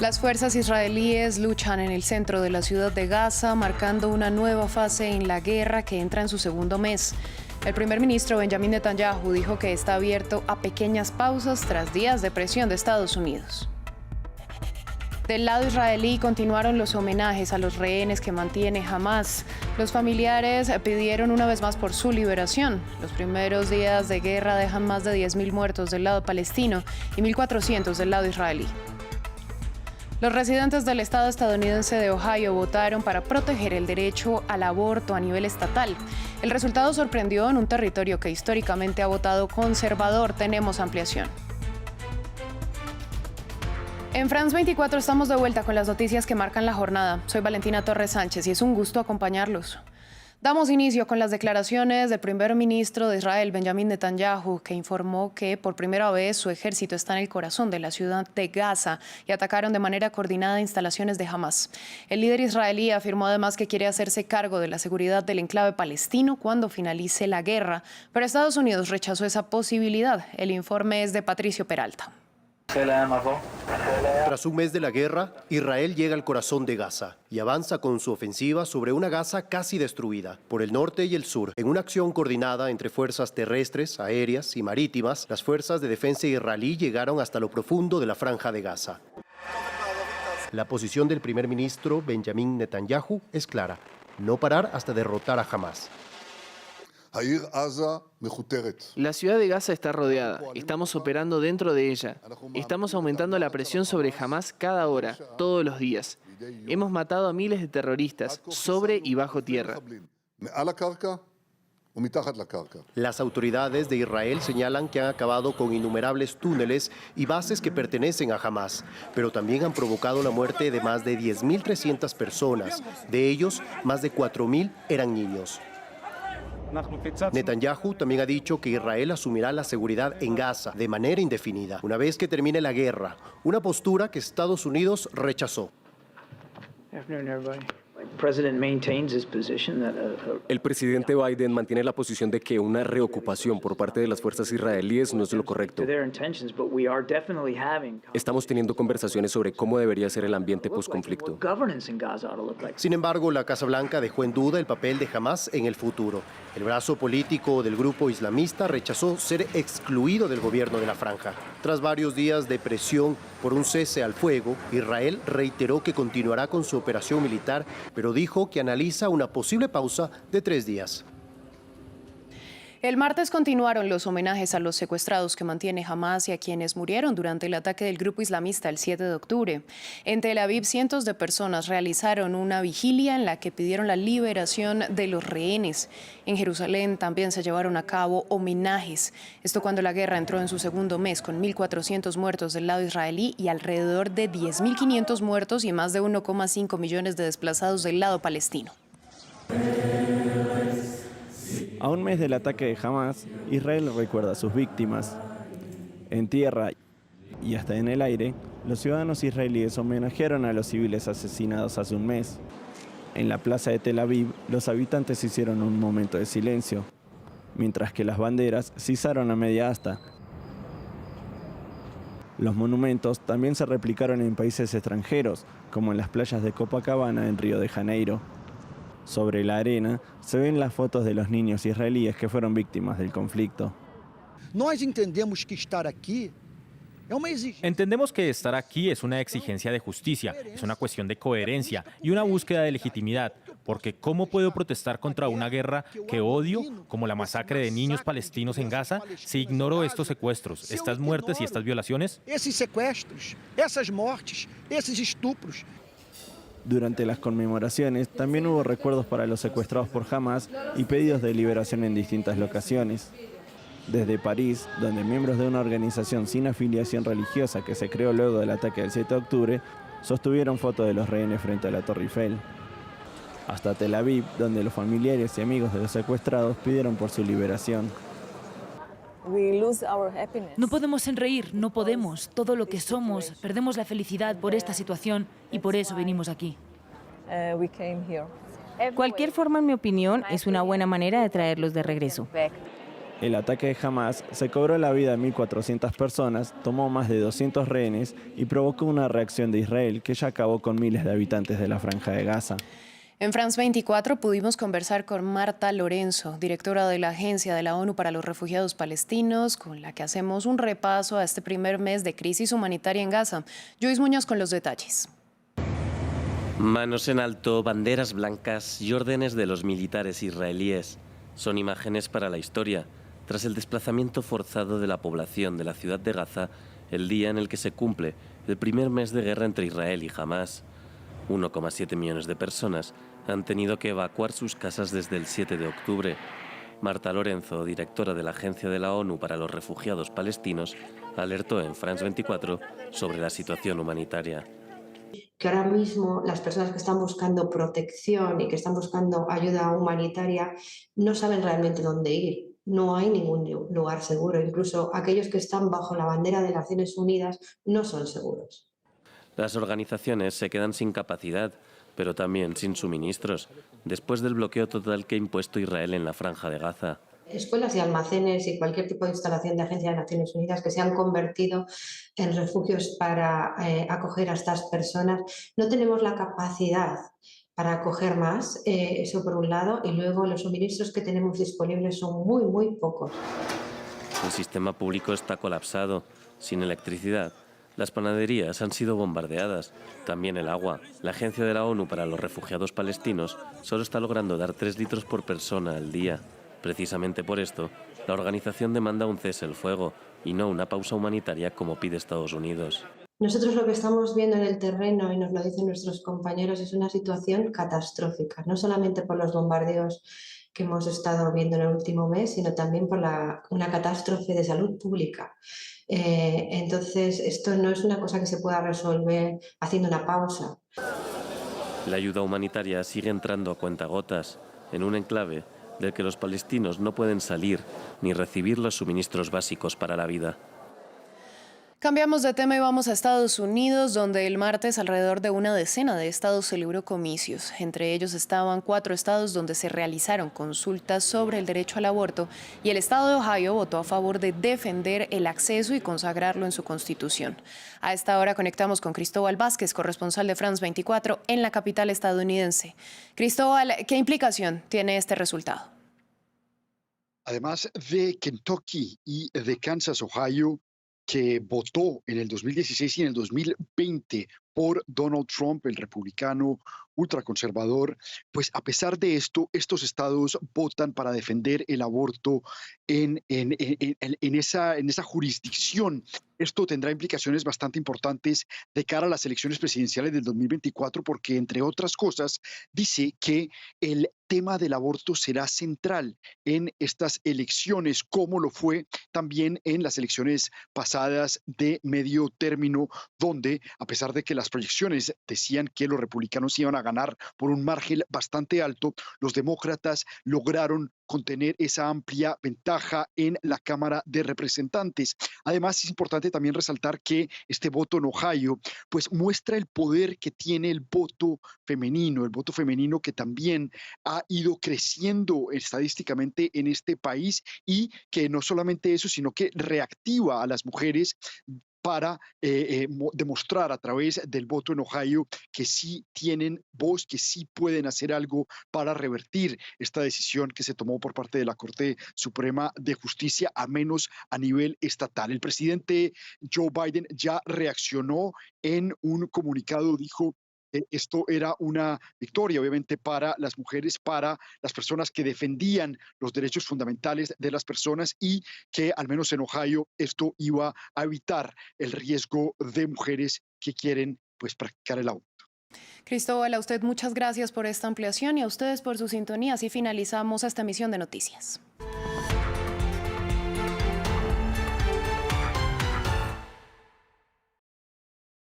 Las fuerzas israelíes luchan en el centro de la ciudad de Gaza, marcando una nueva fase en la guerra que entra en su segundo mes. El primer ministro Benjamin Netanyahu dijo que está abierto a pequeñas pausas tras días de presión de Estados Unidos. Del lado israelí continuaron los homenajes a los rehenes que mantiene Hamás. Los familiares pidieron una vez más por su liberación. Los primeros días de guerra dejan más de 10.000 muertos del lado palestino y 1.400 del lado israelí. Los residentes del estado estadounidense de Ohio votaron para proteger el derecho al aborto a nivel estatal. El resultado sorprendió en un territorio que históricamente ha votado conservador. Tenemos ampliación. En France 24 estamos de vuelta con las noticias que marcan la jornada. Soy Valentina Torres Sánchez y es un gusto acompañarlos. Damos inicio con las declaraciones del primer ministro de Israel, Benjamin Netanyahu, que informó que por primera vez su ejército está en el corazón de la ciudad de Gaza y atacaron de manera coordinada instalaciones de Hamás. El líder israelí afirmó además que quiere hacerse cargo de la seguridad del enclave palestino cuando finalice la guerra, pero Estados Unidos rechazó esa posibilidad. El informe es de Patricio Peralta. Tras un mes de la guerra, Israel llega al corazón de Gaza y avanza con su ofensiva sobre una Gaza casi destruida por el norte y el sur. En una acción coordinada entre fuerzas terrestres, aéreas y marítimas, las fuerzas de defensa israelí llegaron hasta lo profundo de la franja de Gaza. La posición del primer ministro Benjamin Netanyahu es clara: no parar hasta derrotar a Hamás. La ciudad de Gaza está rodeada. Estamos operando dentro de ella. Estamos aumentando la presión sobre Hamás cada hora, todos los días. Hemos matado a miles de terroristas, sobre y bajo tierra. Las autoridades de Israel señalan que han acabado con innumerables túneles y bases que pertenecen a Hamás, pero también han provocado la muerte de más de 10.300 personas. De ellos, más de 4.000 eran niños. Netanyahu también ha dicho que Israel asumirá la seguridad en Gaza de manera indefinida, una vez que termine la guerra, una postura que Estados Unidos rechazó. El presidente Biden mantiene la posición de que una reocupación por parte de las fuerzas israelíes no es lo correcto. Estamos teniendo conversaciones sobre cómo debería ser el ambiente postconflicto. Sin embargo, la Casa Blanca dejó en duda el papel de Hamás en el futuro. El brazo político del grupo islamista rechazó ser excluido del gobierno de la franja. Tras varios días de presión por un cese al fuego, Israel reiteró que continuará con su operación militar, pero dijo que analiza una posible pausa de 3 días. El martes continuaron los homenajes a los secuestrados que mantiene Hamás y a quienes murieron durante el ataque del grupo islamista el 7 de octubre. En Tel Aviv, cientos de personas realizaron una vigilia en la que pidieron la liberación de los rehenes. En Jerusalén también se llevaron a cabo homenajes. Esto cuando la guerra entró en su segundo mes, con 1.400 muertos del lado israelí y alrededor de 10.500 muertos y más de 1,5 millones de desplazados del lado palestino. A un mes del ataque de Hamás, Israel recuerda a sus víctimas. En tierra y hasta en el aire, los ciudadanos israelíes homenajearon a los civiles asesinados hace un mes. En la plaza de Tel Aviv, los habitantes hicieron un momento de silencio, mientras que las banderas se izaron a media asta. Los monumentos también se replicaron en países extranjeros, como en las playas de Copacabana en Río de Janeiro. Sobre la arena se ven las fotos de los niños israelíes que fueron víctimas del conflicto. Entendemos que estar aquí es una exigencia de justicia, es una cuestión de coherencia y una búsqueda de legitimidad, porque ¿cómo puedo protestar contra una guerra que odio, como la masacre de niños palestinos en Gaza, si ignoro estos secuestros, estas muertes y estas violaciones? Durante las conmemoraciones también hubo recuerdos para los secuestrados por Hamás y pedidos de liberación en distintas locaciones. Desde París, donde miembros de una organización sin afiliación religiosa que se creó luego del ataque del 7 de octubre, sostuvieron fotos de los rehenes frente a la Torre Eiffel. Hasta Tel Aviv, donde los familiares y amigos de los secuestrados pidieron por su liberación. No podemos sonreír, no podemos. Todo lo que somos, perdemos la felicidad por esta situación y por eso venimos aquí. Cualquier forma, en mi opinión, es una buena manera de traerlos de regreso. El ataque de Hamas se cobró la vida de 1.400 personas, tomó más de 200 rehenes y provocó una reacción de Israel que ya acabó con miles de habitantes de la Franja de Gaza. En France 24 pudimos conversar con Marta Lorenzo, directora de la Agencia de la ONU para los Refugiados Palestinos, con la que hacemos un repaso a este primer mes de crisis humanitaria en Gaza. Joyce Muñoz con los detalles. Manos en alto, banderas blancas y órdenes de los militares israelíes. Son imágenes para la historia, tras el desplazamiento forzado de la población de la ciudad de Gaza, el día en el que se cumple el primer mes de guerra entre Israel y Hamas. 1,7 millones de personas han tenido que evacuar sus casas desde el 7 de octubre. Marta Lorenzo, directora de la Agencia de la ONU para los Refugiados Palestinos, alertó en France 24 sobre la situación humanitaria. Que ahora mismo las personas que están buscando protección y que están buscando ayuda humanitaria no saben realmente dónde ir. No hay ningún lugar seguro. Incluso aquellos que están bajo la bandera de Naciones Unidas no son seguros. Las organizaciones se quedan sin capacidad, pero también sin suministros, después del bloqueo total que ha impuesto Israel en la Franja de Gaza. Escuelas y almacenes y cualquier tipo de instalación de Agencia de Naciones Unidas que se han convertido en refugios para acoger a estas personas. No tenemos la capacidad para acoger más, eso por un lado, y luego los suministros que tenemos disponibles son muy pocos. El sistema público está colapsado, sin electricidad. Las panaderías han sido bombardeadas, también el agua. La Agencia de la ONU para los Refugiados Palestinos solo está logrando dar 3 litros por persona al día. Precisamente por esto, la organización demanda un cese el fuego y no una pausa humanitaria como pide Estados Unidos. Nosotros lo que estamos viendo en el terreno, y nos lo dicen nuestros compañeros, es una situación catastrófica, no solamente por los bombardeos que hemos estado viendo en el último mes, sino también por una catástrofe de salud pública. Entonces, esto no es una cosa que se pueda resolver haciendo una pausa. La ayuda humanitaria sigue entrando a cuentagotas, en un enclave del que los palestinos no pueden salir ni recibir los suministros básicos para la vida. Cambiamos de tema y vamos a Estados Unidos, donde el martes alrededor de una decena de estados celebró comicios. Entre ellos estaban 4 estados donde se realizaron consultas sobre el derecho al aborto y el estado de Ohio votó a favor de defender el acceso y consagrarlo en su constitución. A esta hora conectamos con Cristóbal Vázquez, corresponsal de France 24 en la capital estadounidense. Cristóbal, ¿qué implicación tiene este resultado? Además de Kentucky y de Kansas, Ohio, que votó en el 2016 y en el 2020 por Donald Trump, el republicano ultraconservador, pues a pesar de esto, estos estados votan para defender el aborto en esa jurisdicción. Esto tendrá implicaciones bastante importantes de cara a las elecciones presidenciales del 2024 porque, entre otras cosas, dice que el tema del aborto será central en estas elecciones, como lo fue también en las elecciones pasadas de medio término, donde, a pesar de que las proyecciones decían que los republicanos iban a ganar por un margen bastante alto, los demócratas lograron contener esa amplia ventaja en la Cámara de Representantes. Además, es importante también resaltar que este voto en Ohio pues muestra el poder que tiene el voto femenino que también ha ido creciendo estadísticamente en este país y que no solamente eso, sino que reactiva a las mujeres para demostrar a través del voto en Ohio que sí tienen voz, que sí pueden hacer algo para revertir esta decisión que se tomó por parte de la Corte Suprema de Justicia, a menos a nivel estatal. El presidente Joe Biden ya reaccionó en un comunicado, dijo: esto era una victoria, obviamente, para las mujeres, para las personas que defendían los derechos fundamentales de las personas y que, al menos en Ohio, esto iba a evitar el riesgo de mujeres que quieren pues practicar el aborto. Cristóbal, a usted muchas gracias por esta ampliación y a ustedes por su sintonía. Así finalizamos esta emisión de noticias.